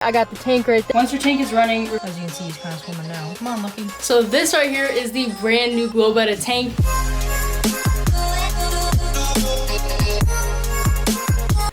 I got the tank right there. Once your tank is running, as you can see, he's kind of swimming now. Come on, Lucky. So this right here is the brand new GLO BETTA tank.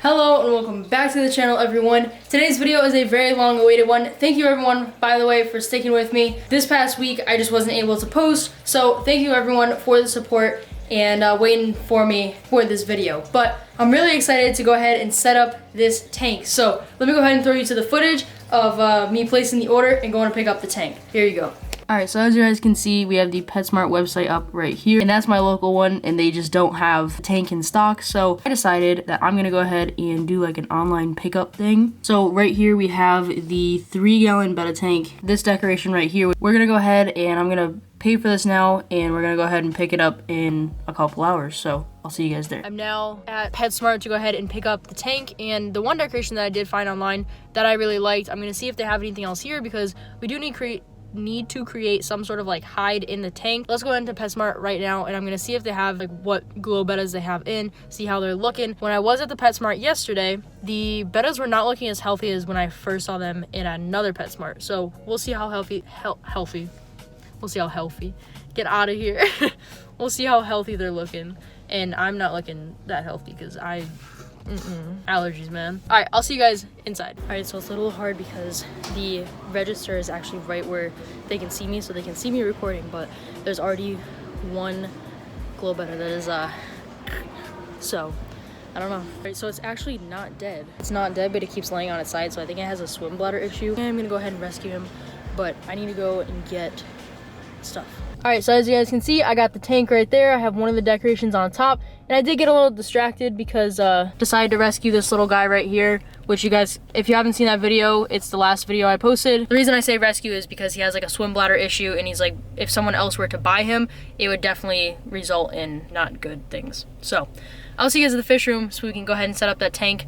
Hello and welcome back to the channel, everyone. Today's video is a very long awaited one. Thank you everyone, by the way, for sticking with me. This past week, I just wasn't able to post, so thank you everyone for the support and waiting for me for this video. But I'm really excited to go ahead and set up this tank. So let me go ahead and throw you to the footage of me placing the order and going to pick up the tank. Here you go. Alright, so as you guys can see, we have the PetSmart website up right here, and that's my local one, and they just don't have the tank in stock, so I decided that I'm gonna go ahead and do like an online pickup thing. So right here we have the 3-gallon Betta tank, this decoration right here. We're gonna go ahead and I'm gonna pay for this now, and we're gonna go ahead and pick it up in a couple hours, so I'll see you guys there. I'm now at PetSmart to go ahead and pick up the tank, and the one decoration that I did find online that I really liked, I'm gonna see if they have anything else here, because we do need to create some sort of like hide in the tank. Let's go into PetSmart right now, and I'm gonna see if they have like what GLO BETTAs they have in, see how they're looking. When I was at the PetSmart yesterday, the Bettas were not looking as healthy as when I first saw them in another PetSmart, so we'll see how healthy. We'll see how healthy. Get out of here. We'll see how healthy they're looking, and I'm not looking that healthy because allergies, man. All right, I'll see you guys inside. All right, so it's a little hard because the register is actually right where they can see me, so they can see me recording, but there's already one GLO BETTA that is so I don't know. All right, so it's actually not dead. It's not dead, but it keeps laying on its side, so I think it has a swim bladder issue, and I'm gonna go ahead and rescue him, but I need to go and get stuff. All right, so as you guys can see, I got the tank right there. I have one of the decorations on top, and I did get a little distracted because decided to rescue this little guy right here, which you guys, if you haven't seen that video, it's the last video I posted. The reason I say rescue is because he has like a swim bladder issue, and he's like, if someone else were to buy him, it would definitely result in not good things. So I'll see you guys at the fish room so we can go ahead and set up that tank,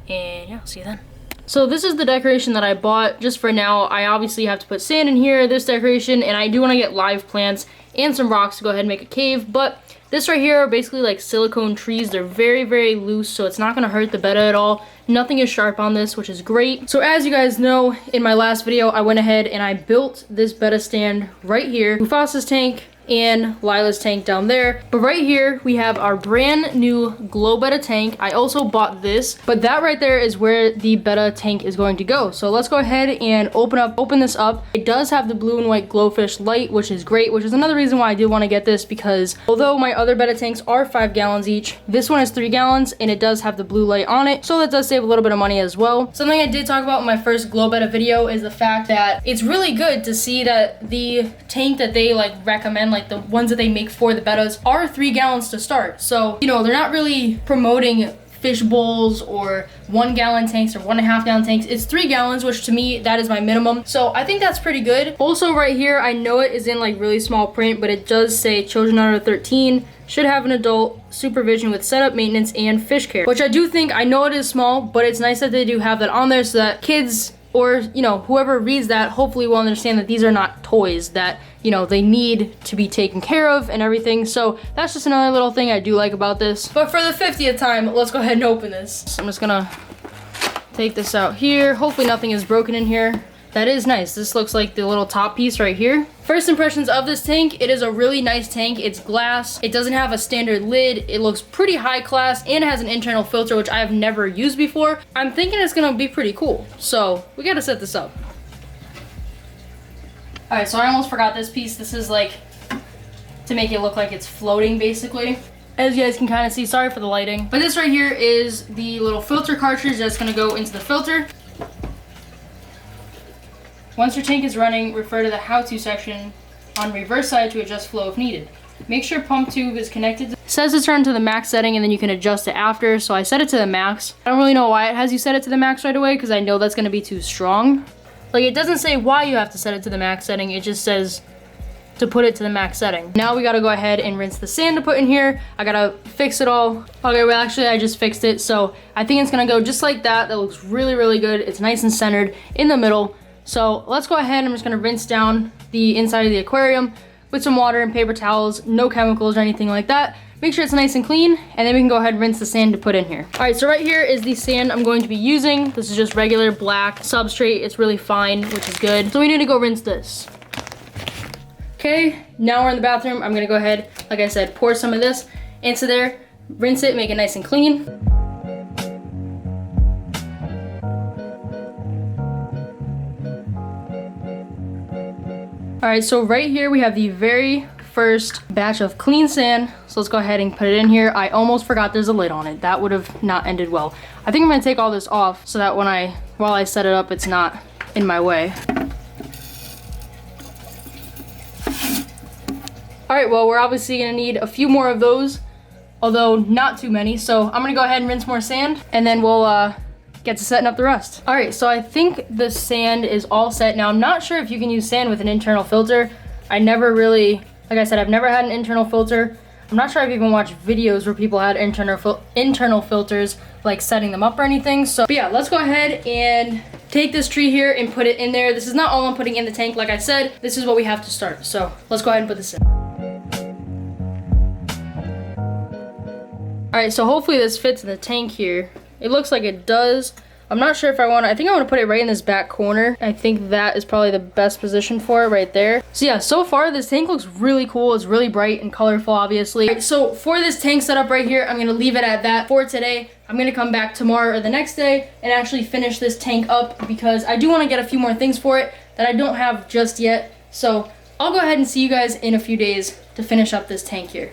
and yeah, I'll see you then. So this is the decoration that I bought just for now. I obviously have to put sand in here, this decoration, and I do want to get live plants and some rocks to go ahead and make a cave. But this right here are basically like silicone trees. They're very, very loose, so it's not going to hurt the Betta at all. Nothing is sharp on this, which is great. So as you guys know, in my last video, I went ahead and I built this Betta stand right here. Mufasa's tank and Lila's tank down there. But right here, we have our brand new GLO BETTA tank. I also bought this, but that right there is where the Betta tank is going to go. So let's go ahead and open this up. It does have the blue and white glowfish light, which is great, which is another reason why I did want to get this, because although my other Betta tanks are 5 gallons each, this one is 3 gallons and it does have the blue light on it. So that does save a little bit of money as well. Something I did talk about in my first GLO BETTA video is the fact that it's really good to see that the tank that they like recommend, like the ones that they make for the Bettas, are 3 gallons to start. So, you know, they're not really promoting fish bowls or 1 gallon tanks or 1.5 gallon tanks. It's 3 gallons, which to me, that is my minimum. So I think that's pretty good. Also right here, I know it is in like really small print, but it does say children under 13 should have an adult supervision with setup, maintenance, and fish care, which I do think, I know it is small, but it's nice that they do have that on there so that kids, or, you know, whoever reads that hopefully will understand that these are not toys, that, you know, they need to be taken care of and everything. So that's just another little thing I do like about this. But for the 50th time, let's go ahead and open this. So I'm just gonna take this out here. Hopefully nothing is broken in here. That is nice. This looks like the little top piece right here. First impressions of this tank, it is a really nice tank. It's glass. It doesn't have a standard lid. It looks pretty high class, and it has an internal filter, which I have never used before. I'm thinking it's gonna be pretty cool. So we gotta set this up. All right, so I almost forgot this piece. This is like to make it look like it's floating, basically. As you guys can kind of see, sorry for the lighting. But this right here is the little filter cartridge that's gonna go into the filter. Once your tank is running, refer to the how-to section on reverse side to adjust flow if needed. Make sure pump tube is connected. It says to turn to the max setting, and then you can adjust it after, so I set it to the max. I don't really know why it has you set it to the max right away, because I know that's going to be too strong. Like, it doesn't say why you have to set it to the max setting, it just says to put it to the max setting. Now we gotta go ahead and rinse the sand to put in here. I gotta fix it all. Okay, well actually I just fixed it, so I think it's gonna go just like that. That looks really, really good. It's nice and centered in the middle. So let's go ahead. I'm just gonna rinse down the inside of the aquarium with some water and paper towels, no chemicals or anything like that. make sure it's nice and clean, and then we can go ahead and rinse the sand to put in here. All right, so right here is the sand I'm going to be using. This is just regular black substrate. It's really fine, which is good. So we need to go rinse this. Okay, now we're in the bathroom. I'm gonna go ahead, like I said, pour some of this into there, rinse it, make it nice and clean. All right, so right here we have the very first batch of clean sand. So let's go ahead and put it in here. I almost forgot there's a lid on it. That would have not ended well. I think I'm gonna take all this off so that while I set it up, it's not in my way. All right, well, we're obviously gonna need a few more of those, although not too many. So I'm gonna go ahead and rinse more sand, and then we'll get to setting up the rest. All right, so I think the sand is all set. Now, I'm not sure if you can use sand with an internal filter. I never really, like I said, I've never had an internal filter. I'm not sure I've even watched videos where people had internal filters, like setting them up or anything. So, but yeah, let's go ahead and take this tree here and put it in there. This is not all I'm putting in the tank. Like I said, this is what we have to start. So let's go ahead and put this in. All right, so hopefully this fits in the tank here. It looks like it does. I'm not sure if I think I want to put it right in this back corner. I think that is probably the best position for it right there. So yeah, so far this tank looks really cool. It's really bright and colorful, obviously. All right, so for this tank setup right here, I'm gonna leave it at that for today. I'm gonna come back tomorrow or the next day and actually finish this tank up because I do want to get a few more things for it that I don't have just yet. So I'll go ahead and see you guys in a few days to finish up this tank here.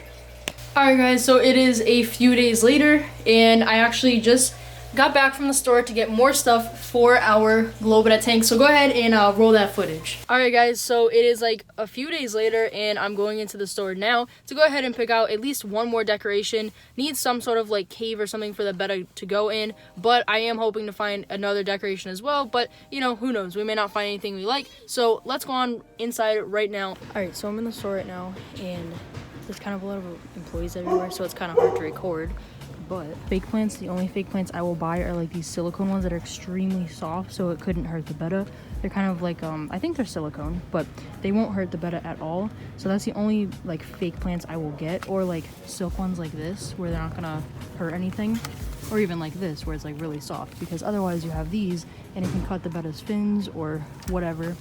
All right guys, so it is a few days later and I actually just got back from the store to get more stuff for our GLO BETTA tank. So go ahead and roll that footage. All right guys, so it is like a few days later and I'm going into the store now to go ahead and pick out at least one more decoration. Need some sort of like cave or something for the Betta to go in, but I am hoping to find another decoration as well. But you know, who knows, we may not find anything we like. So let's go on inside right now. All right, so I'm in the store right now and there's kind of a lot of employees everywhere, so it's kind of hard to record. But fake plants, the only fake plants I will buy are like these silicone ones that are extremely soft, so it couldn't hurt the Betta. They're kind of like, I think they're silicone, but they won't hurt the Betta at all. So that's the only like fake plants I will get, or like silk ones like this, where they're not gonna hurt anything. Or even like this, where it's like really soft, because otherwise you have these and it can cut the Betta's fins or whatever.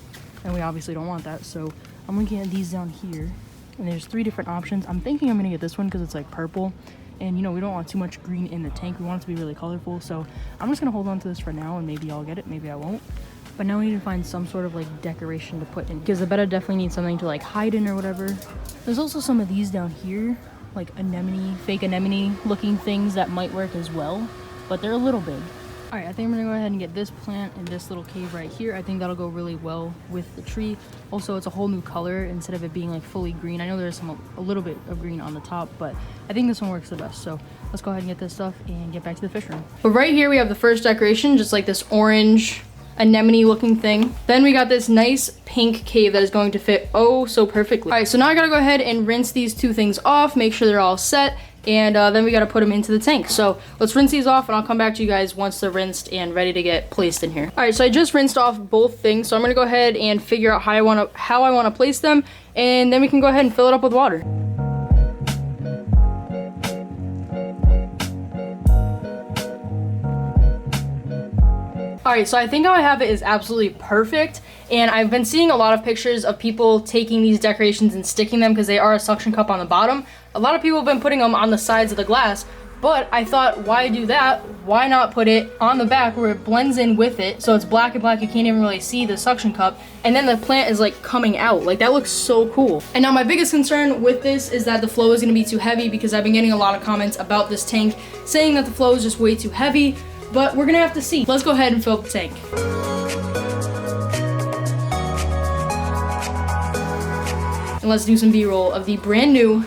And we obviously don't want that, so I'm looking at these down here. And there's 3 different options. I'm thinking I'm gonna get this one because it's like purple. And you know, we don't want too much green in the tank. We want it to be really colorful. So I'm just gonna hold on to this for now and maybe I'll get it, maybe I won't. But now we need to find some sort of like decoration to put in because the Betta definitely needs something to like hide in or whatever. There's also some of these down here, like anemone, fake anemone looking things that might work as well, but they're a little big. All right, I think I'm gonna go ahead and get this plant in this little cave right here. I think that'll go really well with the tree. Also, it's a whole new color instead of it being like fully green. I know there's a little bit of green on the top, but I think this one works the best. So let's go ahead and get this stuff and get back to the fish room. But right here we have the first decoration, just like this orange anemone looking thing. Then we got this nice pink cave that is going to fit oh so perfectly. All right, so now I gotta go ahead and rinse these 2 things off, make sure they're all set. And then we got to put them into the tank. So let's rinse these off and I'll come back to you guys once they're rinsed and ready to get placed in here. All right, so I just rinsed off both things. So I'm going to go ahead and figure out how I want to place them. And then we can go ahead and fill it up with water. All right, so I think how I have it is absolutely perfect. And I've been seeing a lot of pictures of people taking these decorations and sticking them because they are a suction cup on the bottom. A lot of people have been putting them on the sides of the glass, but I thought, why do that? Why not put it on the back where it blends in with it, so it's black and black, you can't even really see the suction cup, and then the plant is like coming out. Like that looks so cool. And now my biggest concern with this is that the flow is gonna be too heavy because I've been getting a lot of comments about this tank saying that the flow is just way too heavy, but we're gonna have to see. Let's go ahead and fill up the tank. And let's do some B-roll of the brand new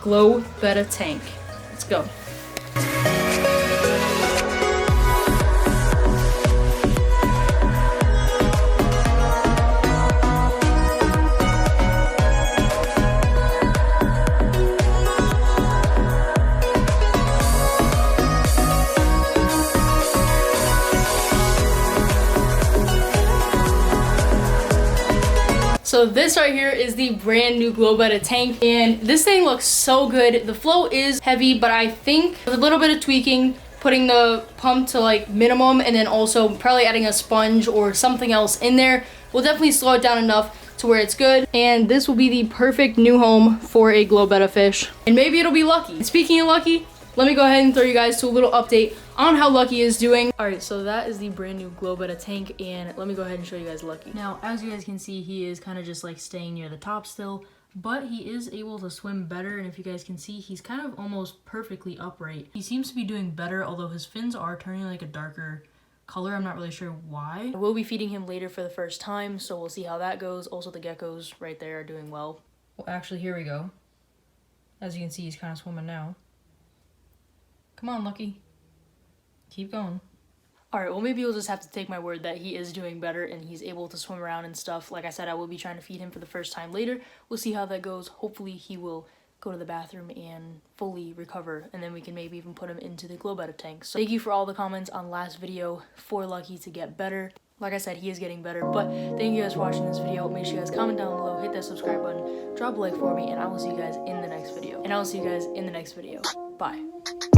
GLO BETTA tank. Let's go. So this right here is the brand new GLO BETTA tank, and this thing looks so good. The flow is heavy, but I think with a little bit of tweaking, putting the pump to like minimum, and then also probably adding a sponge or something else in there will definitely slow it down enough to where it's good. And this will be the perfect new home for a GLO BETTA fish. And maybe it'll be Lucky. And speaking of Lucky, let me go ahead and throw you guys to a little update on how Lucky is doing. All right, so that is the brand new GLO BETTA tank, and let me go ahead and show you guys Lucky. Now, as you guys can see, he is kind of just like staying near the top still, but he is able to swim better, and if you guys can see, he's kind of almost perfectly upright. He seems to be doing better, although his fins are turning like a darker color. I'm not really sure why. I will be feeding him later for the first time, so we'll see how that goes. Also, the geckos right there are doing well. Well, actually, here we go. As you can see, he's kind of swimming now. Come on, Lucky. Keep going. Alright, well, maybe you'll just have to take my word that he is doing better and he's able to swim around and stuff. Like I said, I will be trying to feed him for the first time later. We'll see how that goes. Hopefully he will go to the bathroom and fully recover, and then we can maybe even put him into the GLO BETTA tank. So thank you for all the comments on last video for Lucky to get better. Like I said, he is getting better, but thank you guys for watching this video. Make sure you guys comment down below, hit that subscribe button, drop a like for me, and I will see you guys in the next video. Bye.